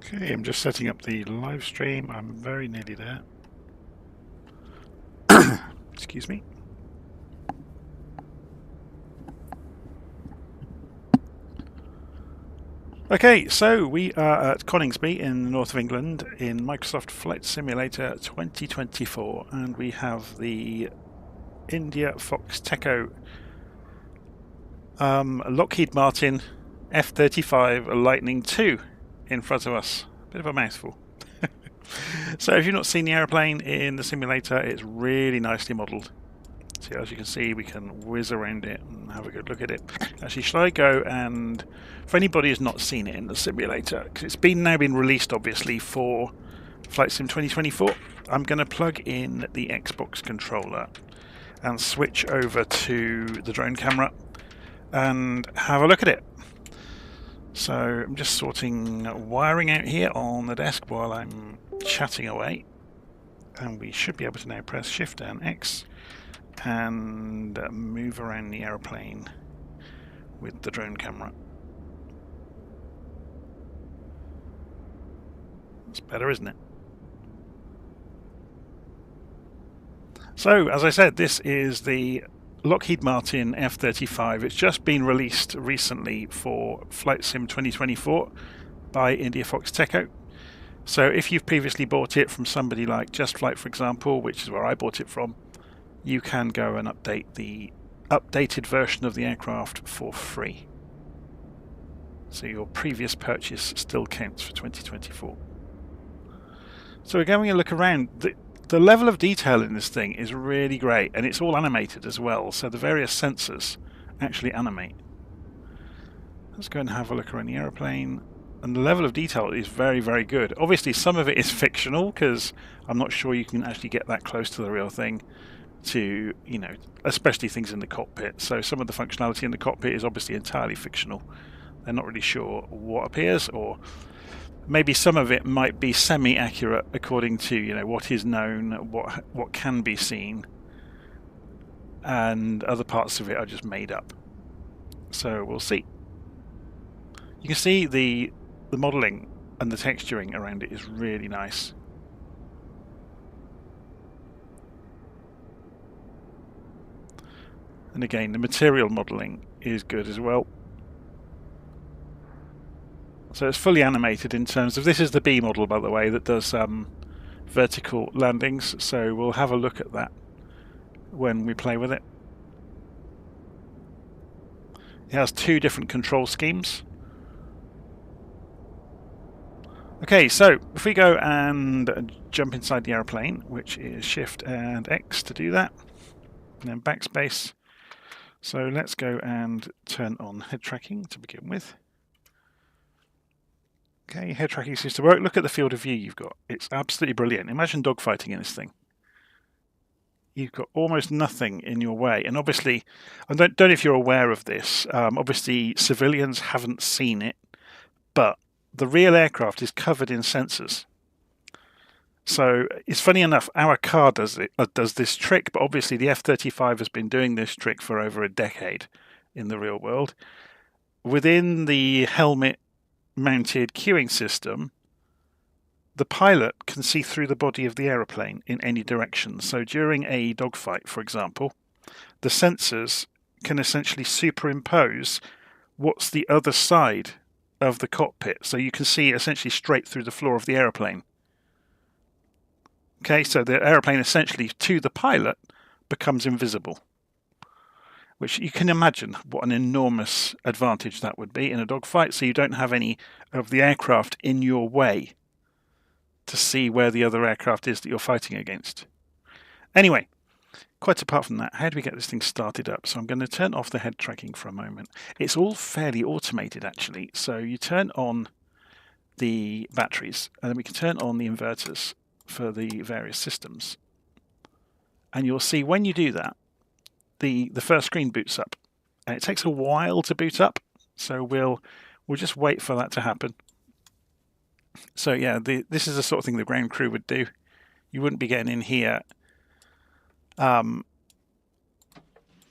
Okay, I'm just setting up the live stream. I'm very nearly there. Excuse me. Okay, so we are at Coningsby in the north of England in Microsoft Flight Simulator 2024, and we have the IndiaFoxtEcho Lockheed Martin F35 Lightning II in front of us. Bit of a mouthful. So if you've not seen the aeroplane in the simulator, it's really nicely modelled. So as you can see, we can whiz around it and have a good look at it. Actually, should I go and, for anybody who's not seen it in the simulator, because it's now been released obviously for Flight Sim 2024, I'm going to plug in the Xbox controller and switch over to the drone camera and have a look at it. So I'm just sorting wiring out here on the desk while I'm chatting away, and we should be able to now press Shift and X and move around the aeroplane with the drone camera. It's better, isn't it? So, as I said, this is the Lockheed Martin F35. It's just been released recently for Flight Sim 2024 by IndiaFoxtEcho. So if you've previously bought it from somebody like Just Flight, for example, which is where I bought it from, you can go and update the updated version of the aircraft for free. So your previous purchase still counts for 2024. So we're going to look around. The level of detail in this thing is really great, and it's all animated as well, so the various sensors actually animate. Let's go and have a look around the aeroplane. And the level of detail is very, very good. Obviously, some of it is fictional, because I'm not sure you can actually get that close to the real thing, to, you know, especially things in the cockpit. So some of the functionality in the cockpit is obviously entirely fictional. They're not really sure what appears, or maybe some of it might be semi-accurate according to, you know, what is known, what can be seen, and other parts of it are just made up. So we'll see. You can see the modelling and the texturing around it is really nice. And again, the material modelling is good as well. So it's fully animated in terms of, this is the B model, by the way, that does vertical landings. So we'll have a look at that when we play with it. It has two different control schemes. Okay, so if we go and jump inside the aeroplane, which is Shift and X to do that, and then backspace. So let's go and turn on head tracking to begin with. Okay, head tracking seems to work. Look at the field of view you've got. It's absolutely brilliant. Imagine dogfighting in this thing. You've got almost nothing in your way. And obviously, I don't know if you're aware of this, obviously civilians haven't seen it, but the real aircraft is covered in sensors. So it's funny enough, our car does this trick, but obviously the F-35 has been doing this trick for over a decade in the real world. Within the helmet-mounted cueing system, the pilot can see through the body of the aeroplane in any direction. So during a dogfight, for example, the sensors can essentially superimpose what's the other side of the cockpit. So you can see essentially straight through the floor of the aeroplane. Okay, so the aeroplane essentially, to the pilot, becomes invisible. Which you can imagine what an enormous advantage that would be in a dogfight. So you don't have any of the aircraft in your way to see where the other aircraft is that you're fighting against. Anyway, quite apart from that, how do we get this thing started up? So I'm going to turn off the head tracking for a moment. It's all fairly automated, actually. So you turn on the batteries, and then we can turn on the inverters for the various systems. And you'll see when you do that, the first screen boots up. And it takes a while to boot up, so we'll just wait for that to happen. So yeah, this is the sort of thing the ground crew would do. You wouldn't be getting in here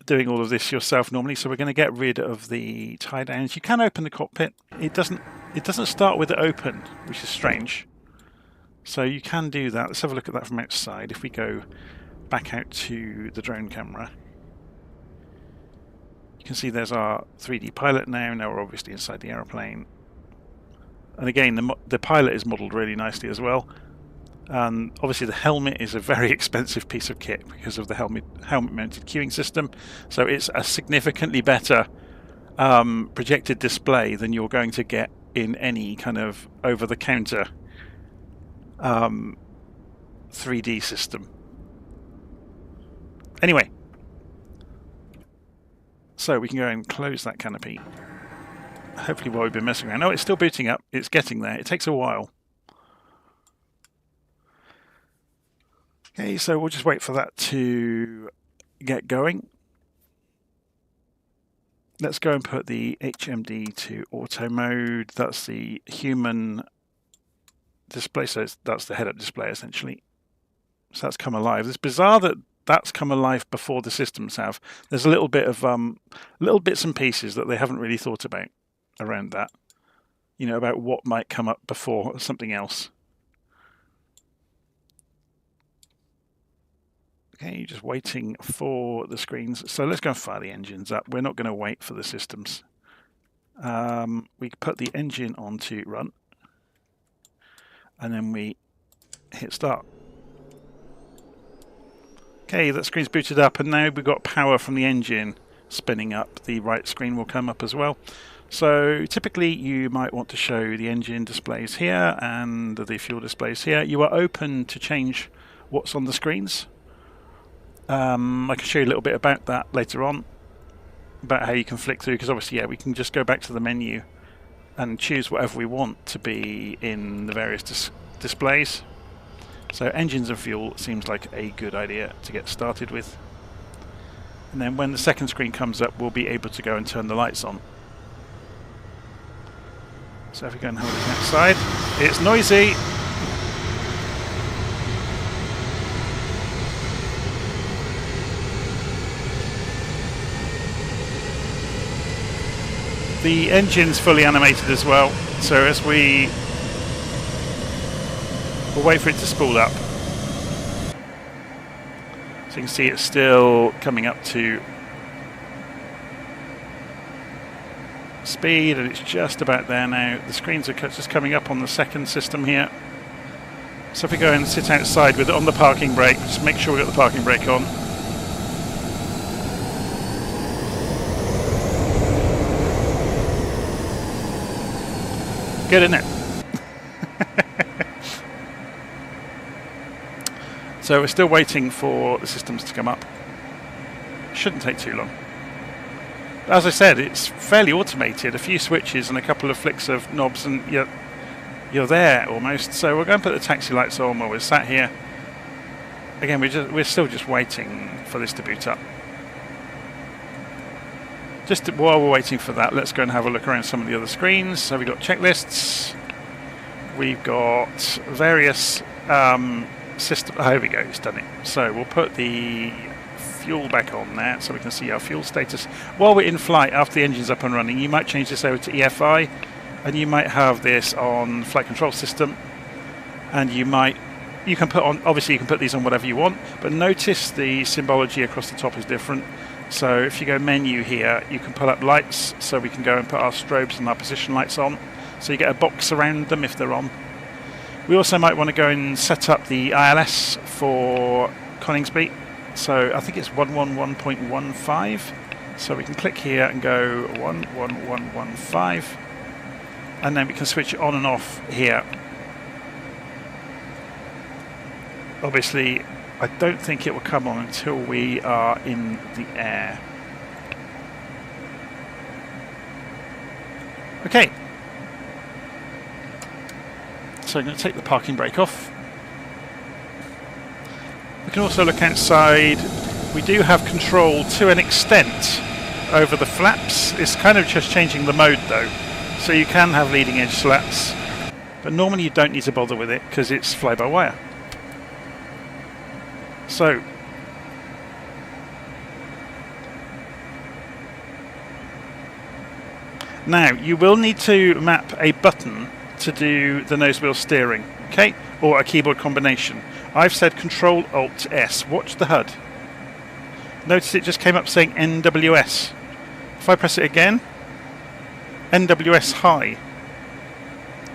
doing all of this yourself normally, so we're going to get rid of the tie downs. You can open the cockpit. It doesn't start with it open, which is strange. So you can do that. Let's have a look at that from outside. If we go back out to the drone camera, you can see there's our 3D pilot now. Now we're obviously inside the aeroplane. And again, the pilot is modelled really nicely as well. And obviously the helmet is a very expensive piece of kit because of the helmet-mounted cueing system. So it's a significantly better projected display than you're going to get in any kind of over-the-counter 3D system. Anyway, so we can go and close that canopy. Hopefully while we've been messing around. Oh, it's still booting up. It's getting there. It takes a while. Okay, so we'll just wait for that to get going. Let's go and put the HMD to auto mode. That's the human display, so that's the head-up display essentially. So that's come alive. It's bizarre that that's come alive before the systems have. There's a little bit of little bits and pieces that they haven't really thought about around that. You know, about what might come up before something else. Okay, just waiting for the screens. So let's go and fire the engines up. We're not going to wait for the systems. We put the engine onto run. And then we hit start. Okay, that screen's booted up, and now we've got power from the engine spinning up. The right screen will come up as well. So typically you might want to show the engine displays here and the fuel displays here. You are open to change what's on the screens. I can show you a little bit about that later on, about how you can flick through, because obviously, yeah, we can just go back to the menu and choose whatever we want to be in the various displays. So engines and fuel seems like a good idea to get started with. And then when the second screen comes up, we'll be able to go and turn the lights on. So if we go and hold it outside, it's noisy. The engine's fully animated as well, so as we'll wait for it to spool up. So you can see it's still coming up to speed, and it's just about there now. The screens are just coming up on the second system here. So if we go and sit outside with it on the parking brake, just make sure we've got the parking brake on. Good, isn't it? So we're still waiting for the systems to come up. Shouldn't take too long. As I said, it's fairly automated. A few switches and a couple of flicks of knobs and you're there almost. So we're going to put the taxi lights on while we're sat here. Again, we're still just waiting for this to boot up. Just while we're waiting for that, let's go and have a look around some of the other screens. So we've got checklists. We've got various systems. Oh, here we go, it's done it. So we'll put the fuel back on there so we can see our fuel status. While we're in flight, after the engine's up and running, you might change this over to EFI, and you might have this on flight control system. And you can put on, obviously you can put these on whatever you want, but notice the symbology across the top is different. So if you go menu here, you can pull up lights, so we can go and put our strobes and our position lights on. So you get a box around them if they're on. We also might want to go and set up the ILS for Coningsby. So I think it's 111.15. So we can click here and go 11115. And then we can switch it on and off here. Obviously, I don't think it will come on until we are in the air. Okay. So I'm going to take the parking brake off. We can also look outside. We do have control to an extent over the flaps. It's kind of just changing the mode though. So you can have leading edge slats, but normally you don't need to bother with it because it's fly-by-wire. So Now, you will need to map a button to do the nose wheel steering, okay? Or a keyboard combination. I've said Control-Alt-S. Watch the HUD. Notice it just came up saying NWS. If I press it again, NWS high.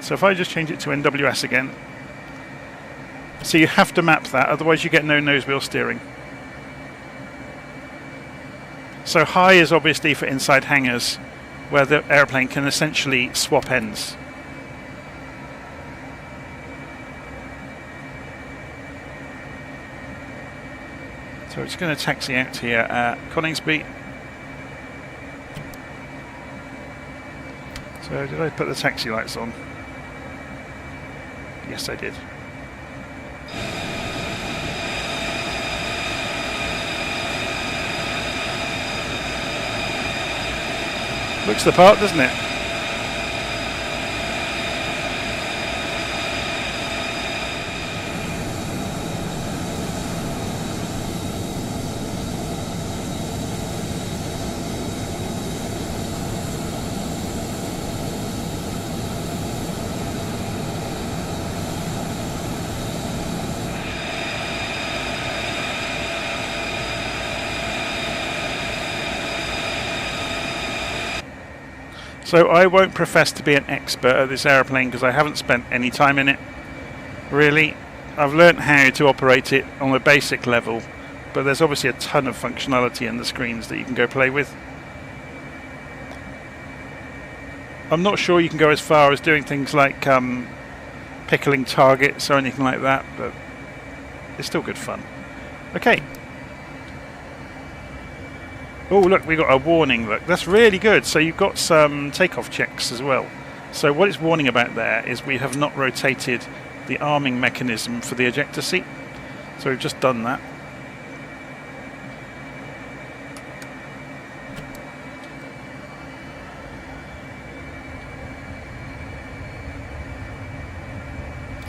So if I just change it to NWS again. So you have to map that, otherwise you get no nose wheel steering. So high is obviously for inside hangars, where the airplane can essentially swap ends. So it's going to taxi out here at Coningsby. So did I put the taxi lights on? Yes, I did. Looks the part, doesn't it? So I won't profess to be an expert at this aeroplane because I haven't spent any time in it, really. I've learnt how to operate it on a basic level, but there's obviously a ton of functionality in the screens that you can go play with. I'm not sure you can go as far as doing things like pickling targets or anything like that, but it's still good fun. Okay. Oh, look, we got a warning. Look, that's really good. So you've got some takeoff checks as well. So what it's warning about there is we have not rotated the arming mechanism for the ejector seat. So we've just done that.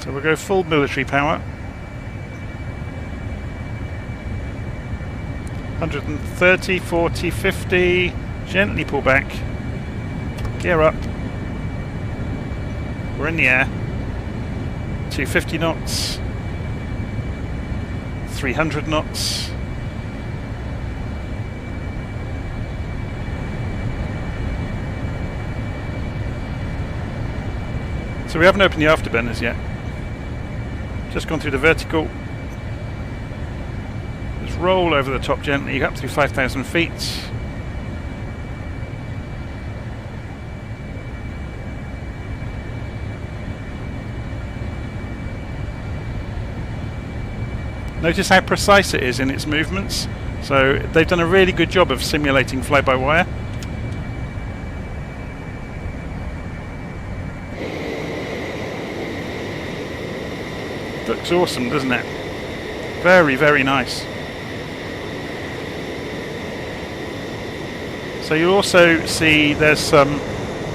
So we'll go full military power. 130, 40, 50, gently pull back, gear up, we're in the air, 250 knots, 300 knots, so we haven't opened the afterburners yet, just gone through the vertical. Roll over the top gently, up to 5,000 feet. Notice how precise it is in its movements. So they've done a really good job of simulating fly-by-wire. Looks awesome, doesn't it? Very, very nice. So you also see there's some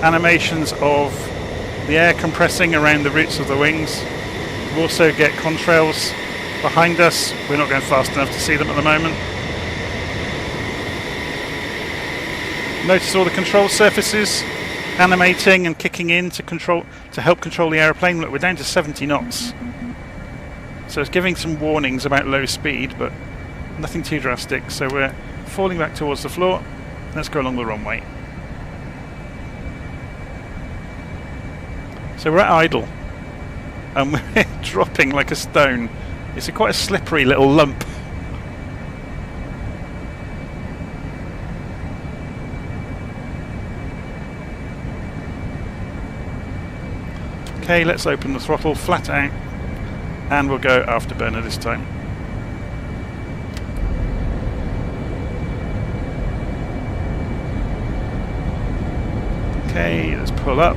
animations of the air compressing around the roots of the wings. You also get contrails behind us. We're not going fast enough to see them at the moment. Notice all the control surfaces animating and kicking in to help control the aeroplane. Look, we're down to 70 knots. So it's giving some warnings about low speed, but nothing too drastic. So we're falling back towards the floor. Let's go along the runway. So we're at idle, and we're dropping like a stone. It's quite a slippery little lump. Okay, let's open the throttle flat out, and we'll go afterburner this time. Okay, let's pull up.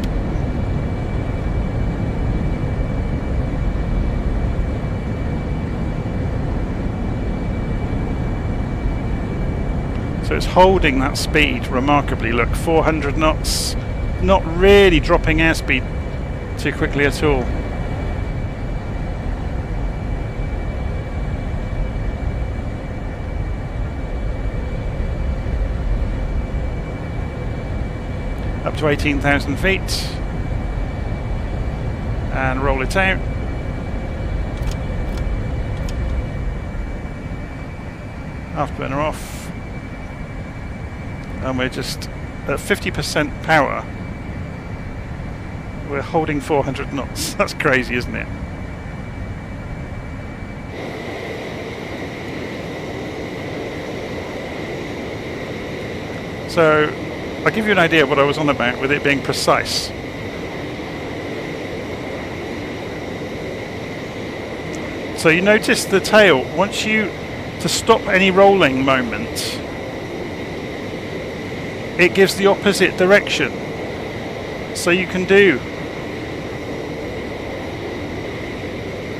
So it's holding that speed remarkably. Look, 400 knots, not really dropping airspeed too quickly at all. up to 18,000 feet and roll it out. Afterburner off, and we're just at 50% power. We're holding 400 knots. That's crazy, isn't it? So I'll give you an idea of what I was on about with it being precise. So you notice the tail, once you, to stop any rolling moment, it gives the opposite direction. So you can do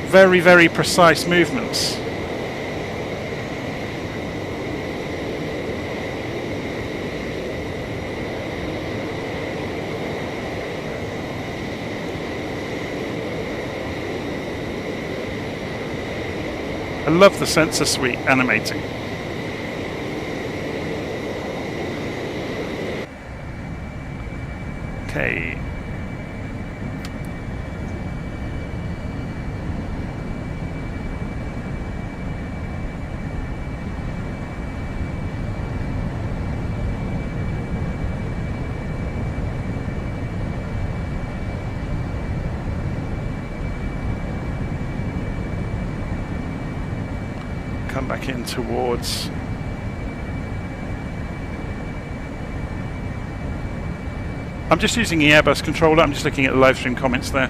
very, very precise movements. I love the sensor suite animating. Okay. Come back in towards I'm just using the Airbus controller. I'm just looking at the live stream comments there.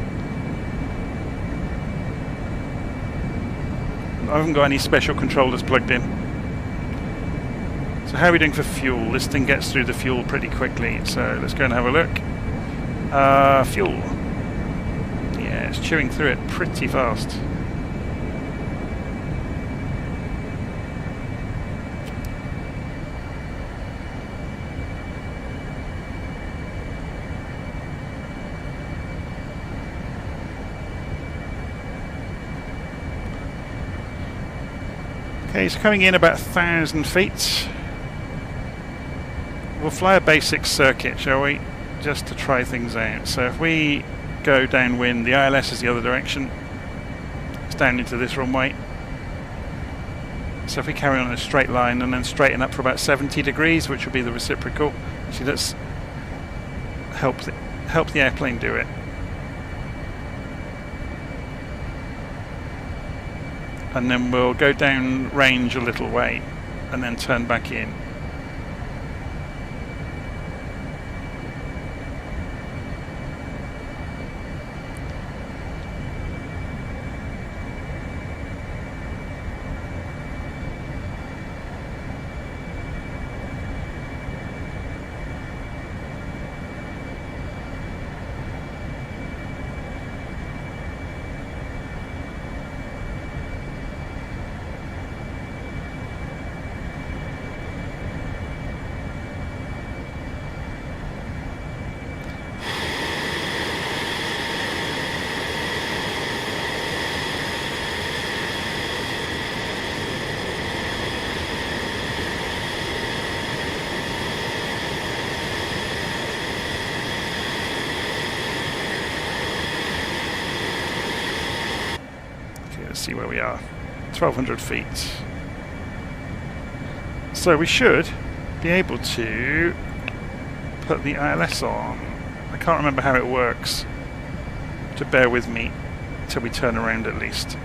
I haven't got any special controllers plugged in. So how are we doing for fuel? This thing gets through the fuel pretty quickly, so let's go and have a look. Fuel. Yeah, it's chewing through it pretty fast. Okay, so coming in about 1,000 feet. We'll fly a basic circuit, shall we? Just to try things out. So if we go downwind, the ILS is the other direction. It's down into this runway. So if we carry on in a straight line and then straighten up for about 70 degrees, which will be the reciprocal. See, let's help the airplane do it. And then we'll go down range a little way and then turn back in. See where we are, 1,200 feet. So we should be able to put the ILS on. I can't remember how it works, so bear with me till we turn around at least.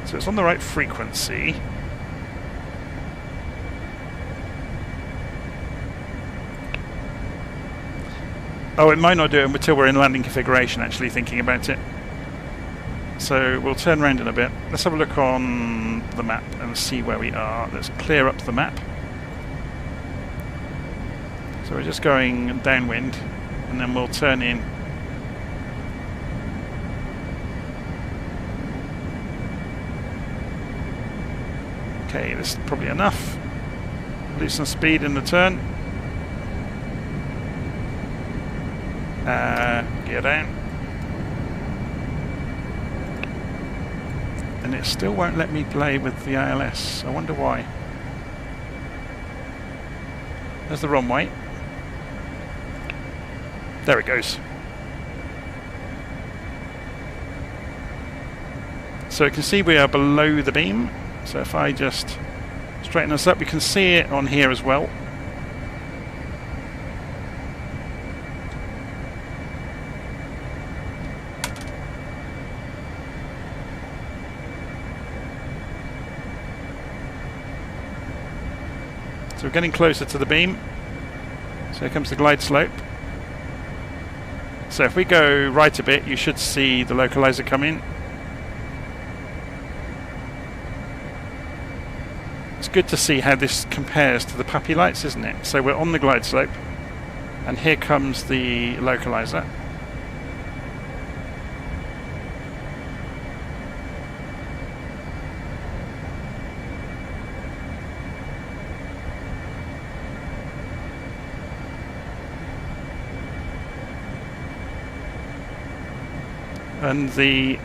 So it's on the right frequency. Oh, it might not do it until we're in landing configuration, actually, thinking about it. So we'll turn around in a bit. Let's have a look on the map and see where we are. Let's clear up the map. So we're just going downwind and then we'll turn in. Okay, this is probably enough. Lose some speed in the turn. Gear down. And it still won't let me play with the ILS. I wonder why. There's the runway. There it goes. So you can see we are below the beam. So if I just straighten us up, we can see it on here as well. So we're getting closer to the beam. So here comes the glide slope. So if we go right a bit, you should see the localizer come in. It's good to see how this compares to the puppy lights, isn't it? So we're on the glide slope, and here comes the localizer. And the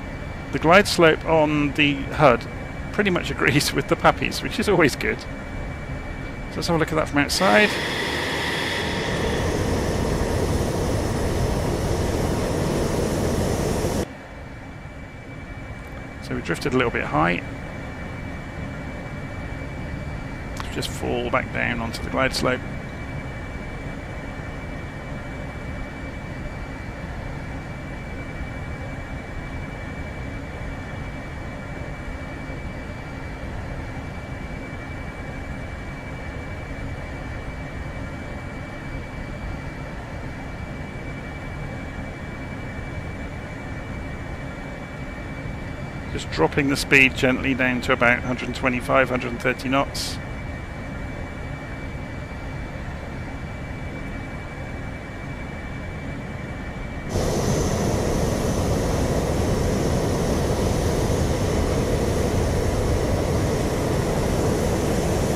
glide slope on the HUD pretty much agrees with the puppies, which is always good. So let's have a look at that from outside. So we drifted a little bit high. Just fall back down onto the glide slope. Just dropping the speed gently down to about 125, 130 knots.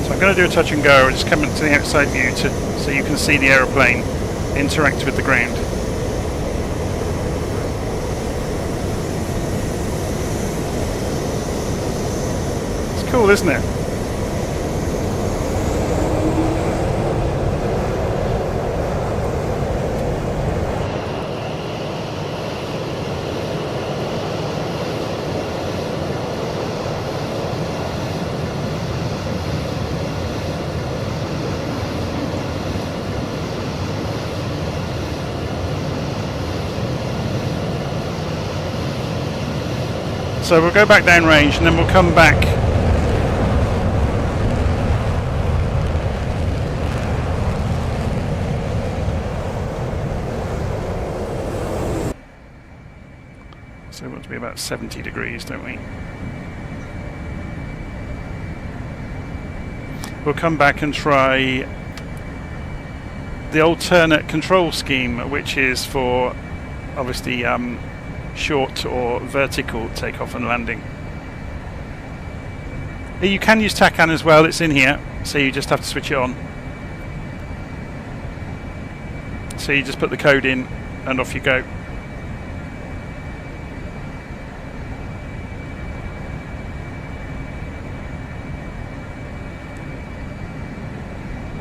So I'm going to do a touch and go and just come into the outside view so you can see the aeroplane interact with the ground. Cool, isn't it? So we'll go back down range and then we'll come back. So we want to be about 70 degrees, don't we? We'll come back and try the alternate control scheme, which is for obviously short or vertical takeoff and landing. You can use TACAN as well, it's in here, so you just have to switch it on. So you just put the code in and off you go.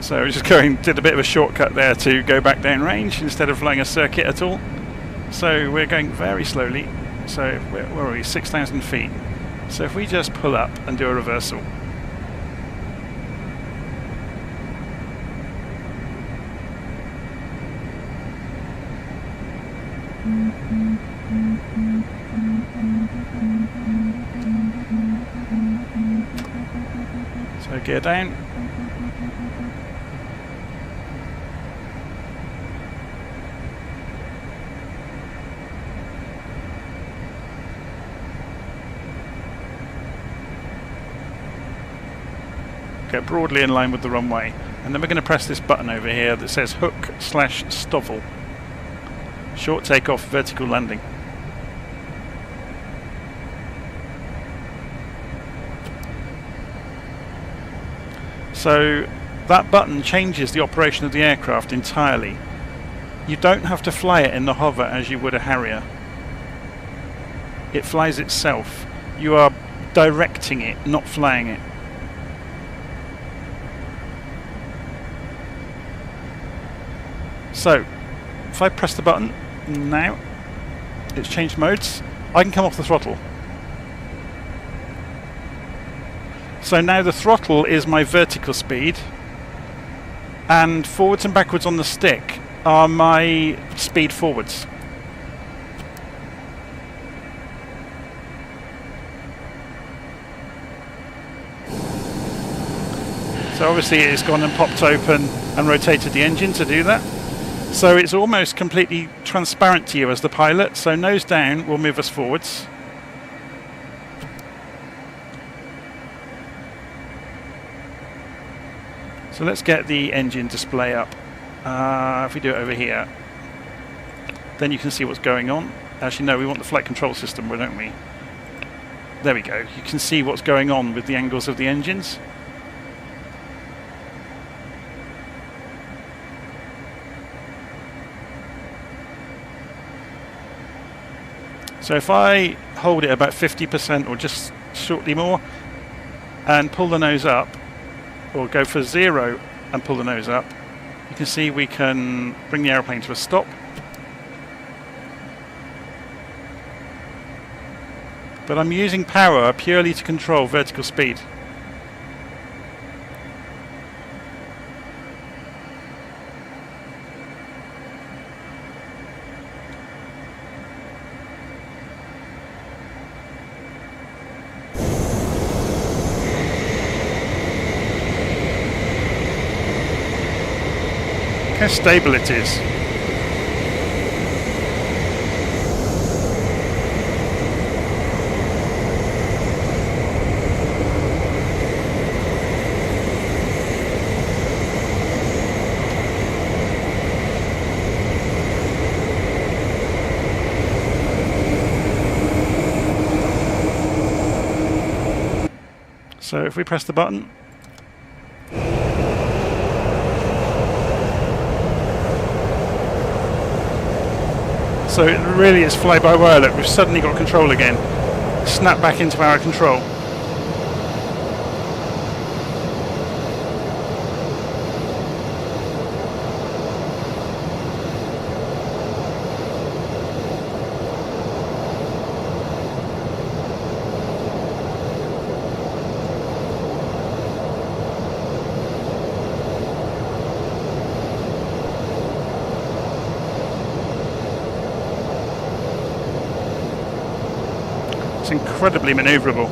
So we just did a bit of a shortcut there to go back down range instead of flying a circuit at all. So we're going very slowly. So where are we? 6,000 feet. So if we just pull up and do a reversal. So gear down. Get broadly in line with the runway, and then we're going to press this button over here that says hook/stovel, short takeoff, vertical landing. So that button changes the operation of the aircraft entirely. You don't have to fly it in the hover as you would a Harrier. It flies itself. You are directing it, not flying it. So, if I press the button now, it's changed modes. I can come off the throttle. So now the throttle is my vertical speed, and forwards and backwards on the stick are my speed forwards. So obviously it's gone and popped open and rotated the engine to do that. So it's almost completely transparent to you as the pilot. So nose down will move us forwards. So let's get the engine display up. If we do it over here, then you can see what's going on. Actually, no, we want the flight control system, don't we? There we go. You can see what's going on with the angles of the engines. So if I hold it about 50% or just shortly more and pull the nose up, or go for 0 and pull the nose up, you can see we can bring the aeroplane to a stop. But I'm using power purely to control vertical speed. How stable it is. So if we press the button, so it really is fly-by-wire. Look, we've suddenly got control again. Snap back into our control. Incredibly maneuverable.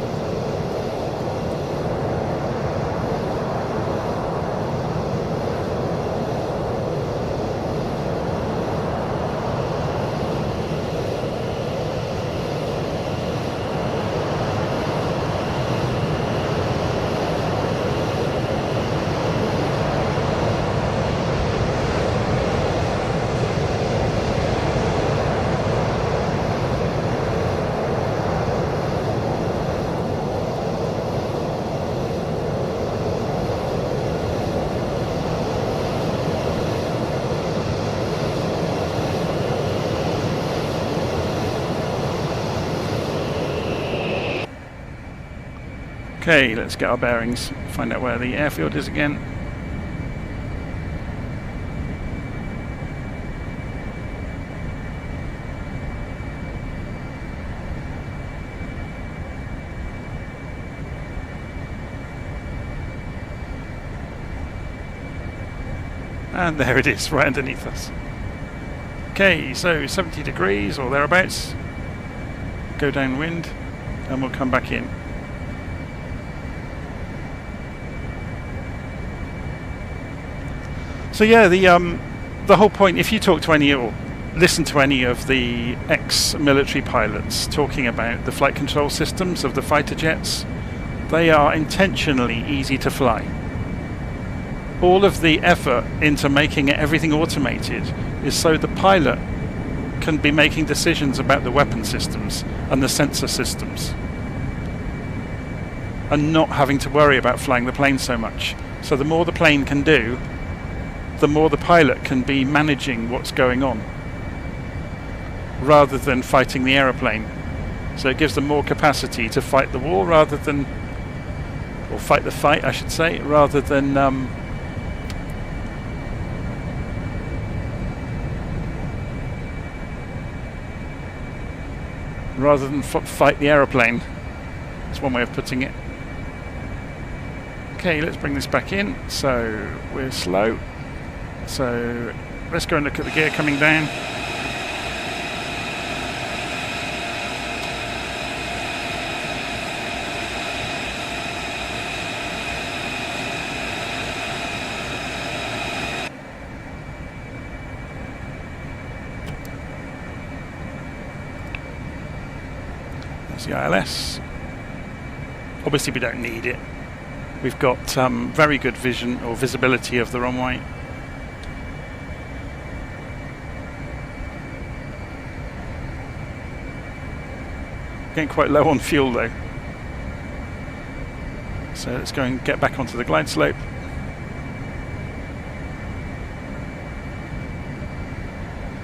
Okay, let's get our bearings, find out where the airfield is again. And there it is, right underneath us. Okay, so 70 degrees or thereabouts. Go downwind and we'll come back in. So yeah, the whole point, if you talk to any or listen to any of the ex-military pilots talking about the flight control systems of the fighter jets, they are intentionally easy to fly. All of the effort into making everything automated is so the pilot can be making decisions about the weapon systems and the sensor systems and not having to worry about flying the plane so much. So the more the plane can do, the more the pilot can be managing what's going on rather than fighting the aeroplane. So it gives them more capacity to fight the war rather than, or fight the fight I should say, rather than rather than fight the aeroplane. That's one way of putting it. Okay, let's bring this back in. So we're slow. So let's go and look at the gear coming down. There's the ILS. Obviously we don't need it. We've got very good vision or visibility of the runway. Getting quite low on fuel though. So let's go and get back onto the glide slope.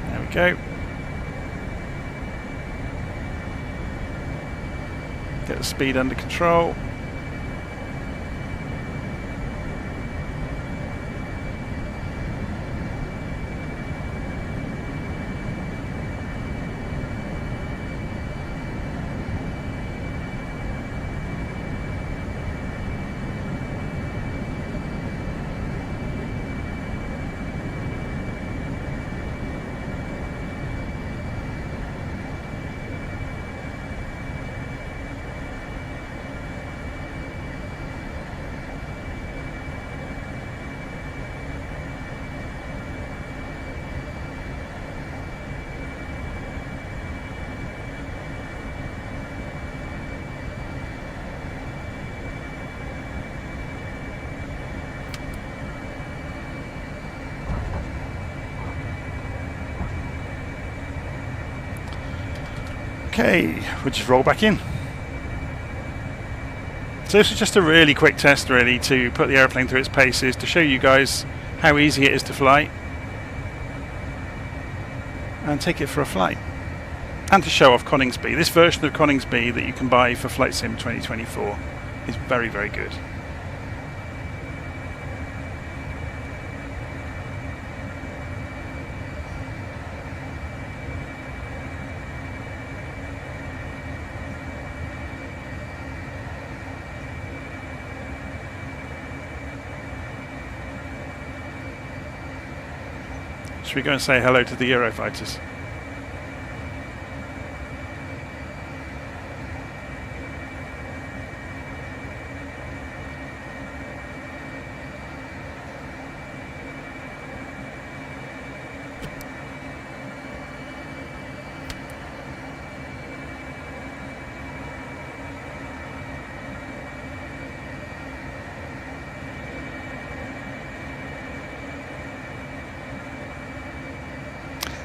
There we go. Get the speed under control. Okay, we'll just roll back in. So this is just a really quick test really to put the airplane through its paces, to show you guys how easy it is to fly and take it for a flight, and to show off Coningsby. This version of Coningsby that you can buy for Flight Sim 2024 is very, very good. Should we go and say hello to the Eurofighters?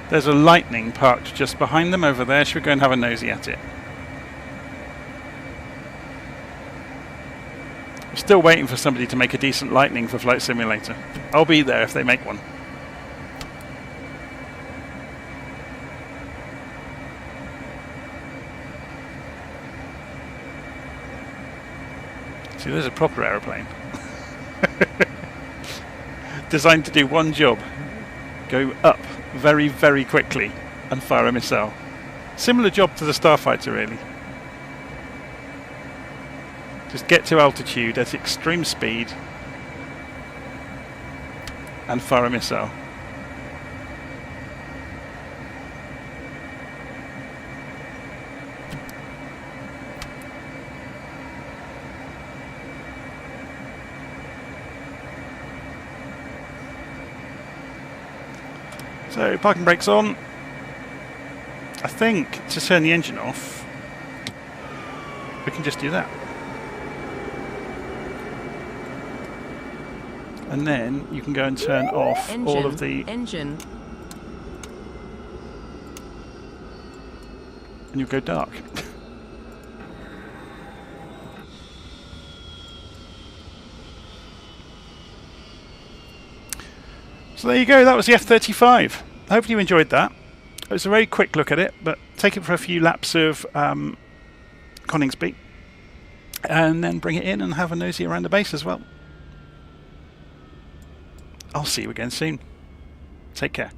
There's a Lightning parked just behind them over there. Should we go and have a nosy at it? I'm still waiting for somebody to make a decent Lightning for Flight Simulator. I'll be there if they make one. See, there's a proper aeroplane. Designed to do one job. Go up very, very quickly and fire a missile. Similar job to the Starfighter, really. Just get to altitude at extreme speed and fire a missile. So parking brakes on. I think to turn the engine off, we can just do that. And then you can go and turn off all of the engine. And you'll go dark. So there you go, that was the F35. Hopefully you enjoyed that. It was a very quick look at it, but take it for a few laps of Coningsby and then bring it in and have a nosy around the base as well. I'll see you again soon. Take care.